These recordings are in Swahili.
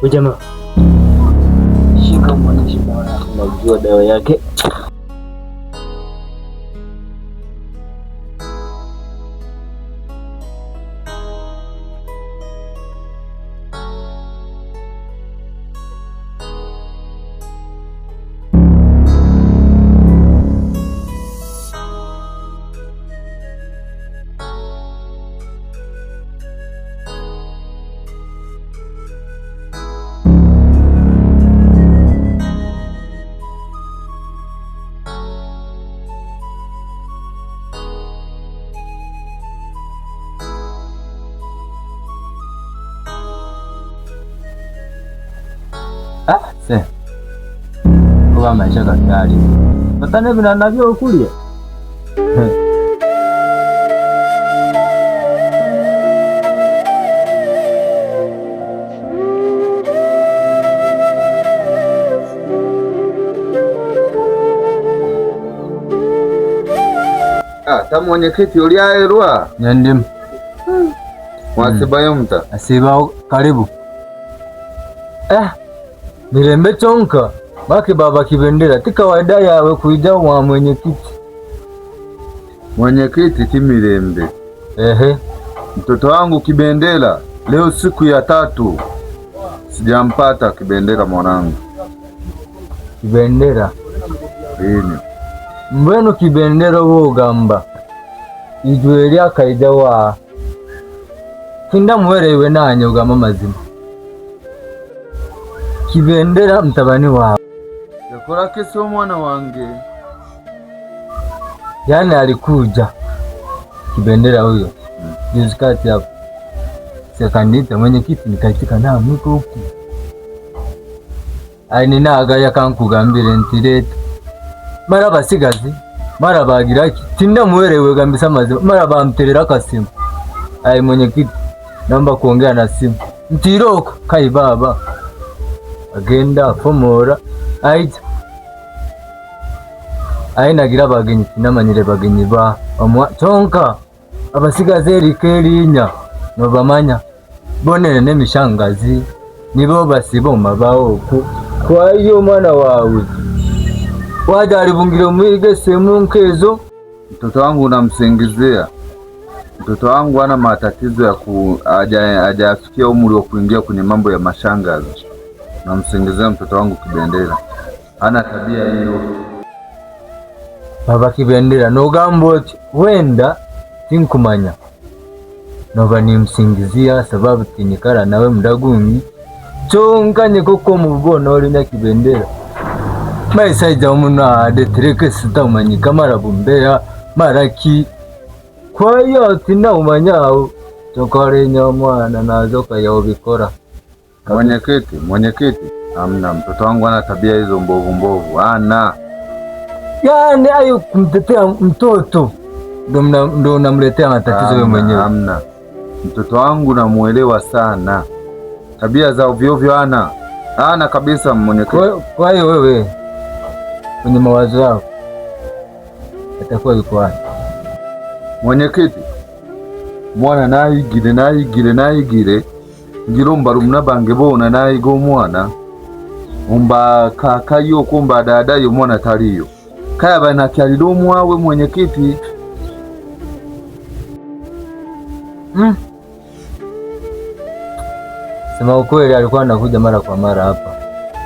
Jamaa, shika mwana, najua dawa yake. Se kuba maisha gatali batane bina nabyo okulie tamu mwenyekiti uliaerwa nyandim mwasibayo mta asiba karibu Mirembe chonka baki baba Kibendera, ti kawaida yawe kuija wa mwenyekiti. Mwenyekiti Kimirembe. Mtoto wangu Kibendera leo siku ya 3 sijampata Kibendera mwanangu. Kibendera ini mbwenu Kibendera wogamba ijwe lya kaija wa kinda mwerewe nanye ugamba mazima. Kibendera mtabani wawe yakora kesi mwana wange, yani alikuja Kibendera huyo juzi kati hapo sekandita mwenyekiti nikaitika na mwiko huku aininaga yakankugambire ntireta mara basigazi mara bagiraki tinda mwerewe gambisa mazima mara bamterera akasimu ai mwenyekiti naomba kuongea na simu ntiroko kai baba agenda fomora aita ainagira bagenyi kinamanyire bagenyi ba omwa chonka abasigaze rikerinya no bamanya bonene nemishangazi nibo basibo mabao kwa hiyo mwana wawe waje alivungile mwige semu nkezo. Mtoto wangu unamsingizia. Mtoto wangu ana matatizo ya hajafikia umri wa kuingia kwenye mambo ya mashangazi. Namsingizia mtoto wangu Kibendera ana tabia hiyo. Baba Kibendera no gambo wenda tinkumanya nova nimsingizia sababu tinyikara nawe mdagungi chonganye koko mubono oli na Kibendera maisaija umuna detreke sitamanyika mara bumbea maraki kwa hiyo tina umanyao chokore nyamwana nazoka yao bikora. Mwenyekiti amna, mtoto wangu ana tabia hizo mbovu ana. Yani ayo kumtetea mtoto ndo unamletea matatizo wewe mwenyewe. Amna, mtoto wangu namuelewa sana, tabia za ovyo ana kabisa mwenyekiti. Kwa hiyo wewe kwenye mawazo yako atakuwa yuko wapi mwenyekiti? Mwana nayigire ngiromba rumuna bange bona nayigo mwana umba kakayo kumba dada yo mwana taliyo kaya bana kyalilo mwawe mwenyekiti. Sema ukweli alikuwa anakuja mara kwa mara hapa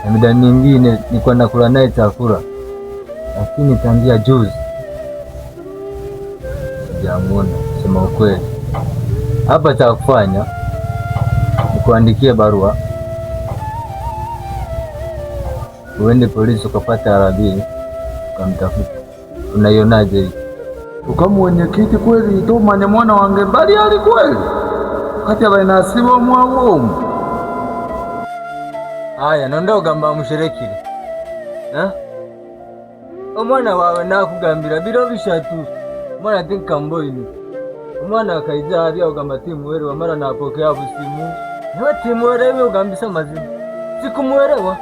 na mida nyingine nilikuwa nakula naye chakula, lakini tangia juzi sijamuona. Sema ukweli hapa cha kufanya kuandikia barua uende polisi ukapata arabi ukamtafuta. Unaionaje hii? Ukamwenyekiti kweli tomanya mwana wange bali ali kweli kati abainasibo mwawo. Haya nondo gamba musherekire omwana wawe nakugambira biro bishatu mwana tinkamboini umwana akaija hali ugamba timuelewa mara napokea busimu niwe timuelewe ugambisa mazima sikumuelewa.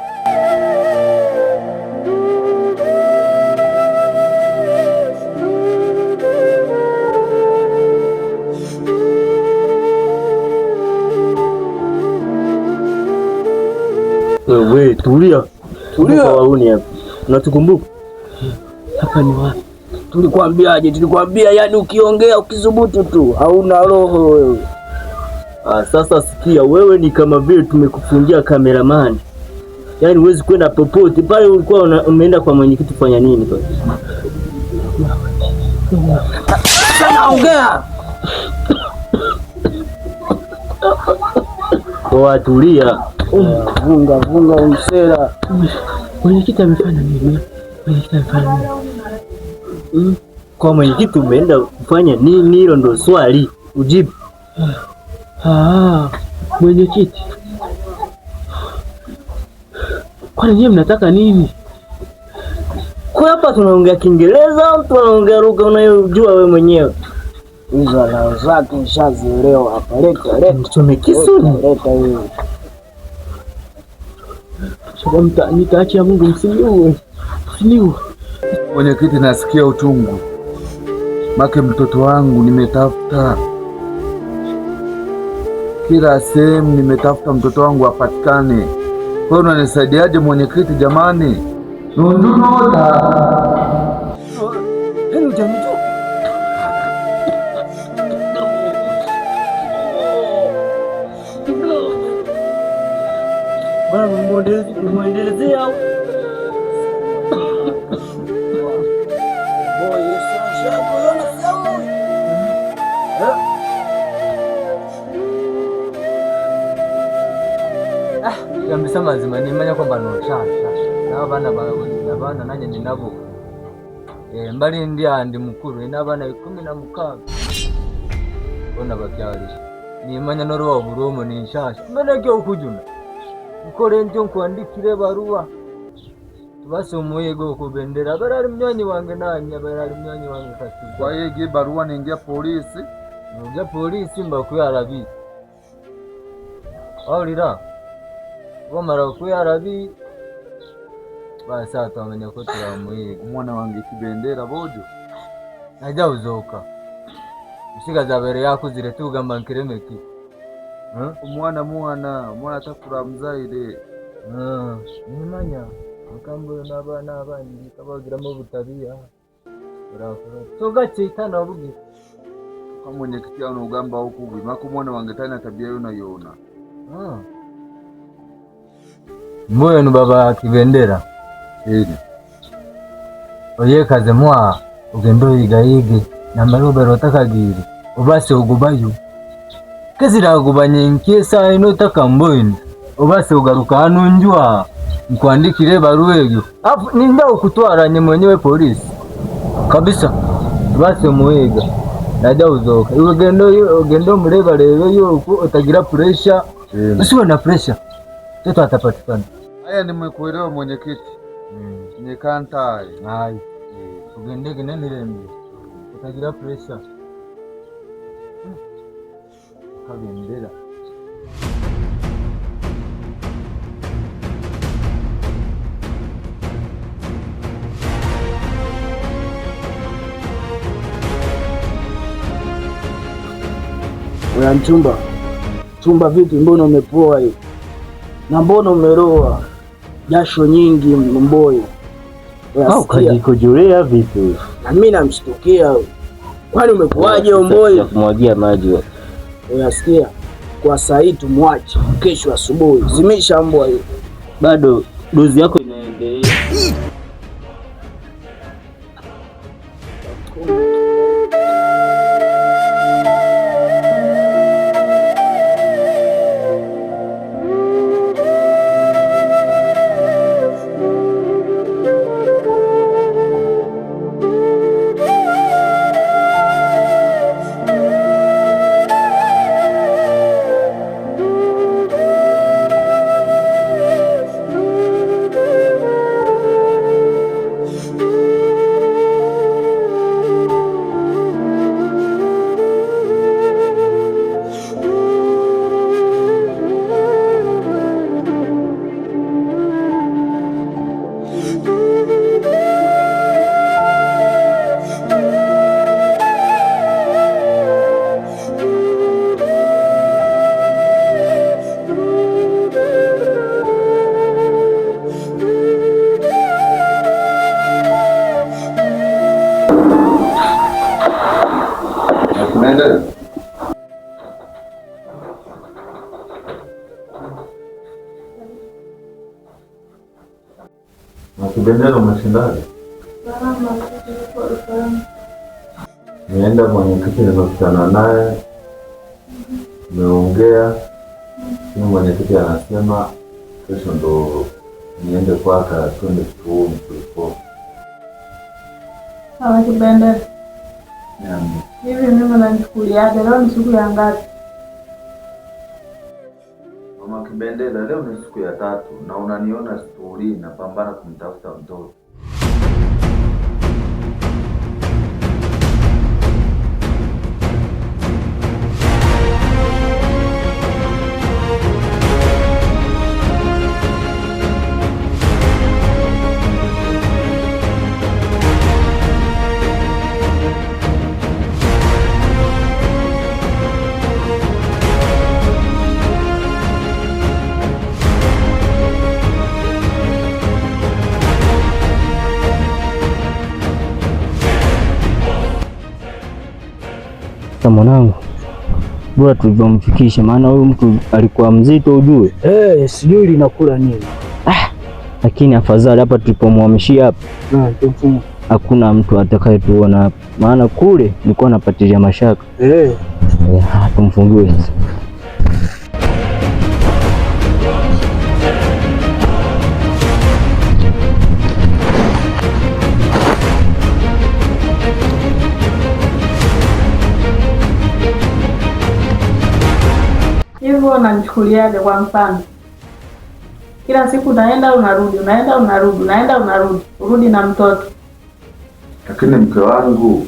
We tulia. Tulia wauni hapa. Unatukumbuka? Hapa ni wapi? Tulikwambiaje? Tulikwambia yani ukiongea ukisubutu tu hauna roho wewe. Sasa sikia, wewe ni kama vile tumekufungia kameramani. Yaani huwezi kwenda popote. Pale ulikuwa umeenda kwa mwenyekiti kufanya nini pale? Sana ongea. Kwa tulia. Vunga umsela. Mwenyekiti amefanya nini? Kwa mwenyekiti umeenda kufanya nini? Hilo ndo swali. Ujibu. Mwenyekiti. Kwani nyinyi mnataka nini? Kwa hapa tunaongea Kiingereza au tunaongea lugha unayojua wewe mwenyewe? Hizo alao zake nishazielewa hapa. Leta tusome Kisuni. Leta hiyo. Sasa nitaacha Mungu msiniue. Mwenyekiti, nasikia uchungu. Make mtoto wangu nimetafuta kila sehemu, nimetafuta mtoto wangu apatikane. Kwa hiyo unanisaidiaje mwenyekiti jamani? Muendelezea yambisa mazima nimanya kwamba noshasha n'abana nanjye ndi nabo mbali ndi mukuru n'abana 16 bona babyarije nimanya norowa buromo nishasha mbene cyo kujuna ukore ntyo nkwandikire baruwa basomoye go kubendera barari mnyonyi wange nanya barari mnyonyi wange kati kwa yeye baruwa ningia polisi ngia polisi mbakuyarabi aurira wamara kuyarabi basa twamenya ko turamuyiga umwana wange Kibendera bojo najya uzoka usigaza bere yakuzire tugamba nkiremeki umwana atakura mzaire nimanya mukambo n'abana abandi kabagiramo butabia urakora toga cyitana wabugi kwa mwenyekiti ana ugamba hukubi mako mwana wange tana tabia yona yona moyo ni baba Kibendera oyekaze mwa ugendo yigayige namaro berotakagira ubase ugubayo keziragubanye nkesa ino takamboine ubase ugaruka hano njwa nkwandikire baruweyo afu ninda ukutwaranye mwenyewe polisi kabisa base muwega najya uzoka ugendo mureba rebe yuko utagira pressure usiwe na pressure toto atapatikana. Haya nimekuelewa mwenyekiti. Nikantai hai ugende gene nirembe utagira pressure Kabendera Wewe mchumba vipi, mbona umepoa hivi? Na mbona umeroa? Jasho nyingi mboi. Au kujikujulia vipi? Na mimi namshtukia. Kwani umepoaje mboi? Kumwagia maji wewe. Unasikia? Kwa saa hii tumwache kesho asubuhi. Zimisha mbwa hiyo. Bado dozi yako inaendelea. Unaenda? Na Kibendera umeshindaje? Nienda mwenyekiti, nimekutana naye, nimeongea. Mwenyekiti anasema kesho ndo niende kwake, twende kituoni kuliko. Sawa Kibendera. Hivi mimi nanichukuliaje? Leo ni siku ya ngapi? Mama Kibendera, leo ni siku ya 3 na unaniona stori napambana kumtafuta mtoto. Mwanangu, bora tulivyomfikisha, maana huyu mtu alikuwa mzito ujue. Sijui linakula nini. Lakini afadhali hapa tulipomhamishia hapa. Hakuna mtu atakayetuona hapa. Maana kule nilikuwa napatilia mashaka. Tumfungue sasa. Hivyo unanichukuliaje? Kwa mfano kila siku unaenda unarudi, unaenda unarudi, unaenda unarudi, urudi na mtoto. Lakini mke wangu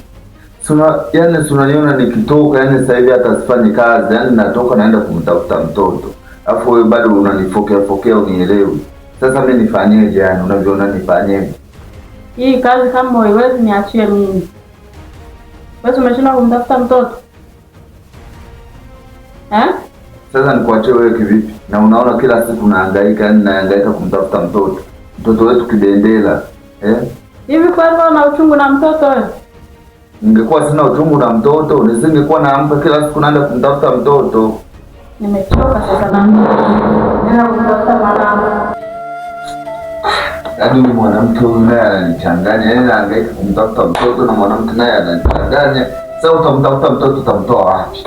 yani unaniona nikitoka, yani sasa hivi hata sifanyi kazi, yani natoka naenda kumtafuta mtoto, afu wewe bado unanifokea unielewi. Sasa mimi nifanyeje? Yani unavyoona nifanyeje? Hii kazi kama haiwezi niachie mimi. Wewe umeshinda kumtafuta mtoto Sasa nikuachie wewe kivipi? Na unaona kila siku nahangaika, yani nahangaika kumtafuta mtoto wetu Kibendera. Hivi kwa hivyo una uchungu na mtoto wewe? Ningekuwa sina uchungu na mtoto, nisingekuwa naamka kila siku naenda kumtafuta mtoto. Nimechoka sasa na nenda kumtafuta mwanangu. Yaani mwanamke huyu naye ananichanganya, yani nahangaika kumtafuta mtoto na mwanamke naye ananichanganya. Sasa utamtafuta mtoto utamtoa wapi?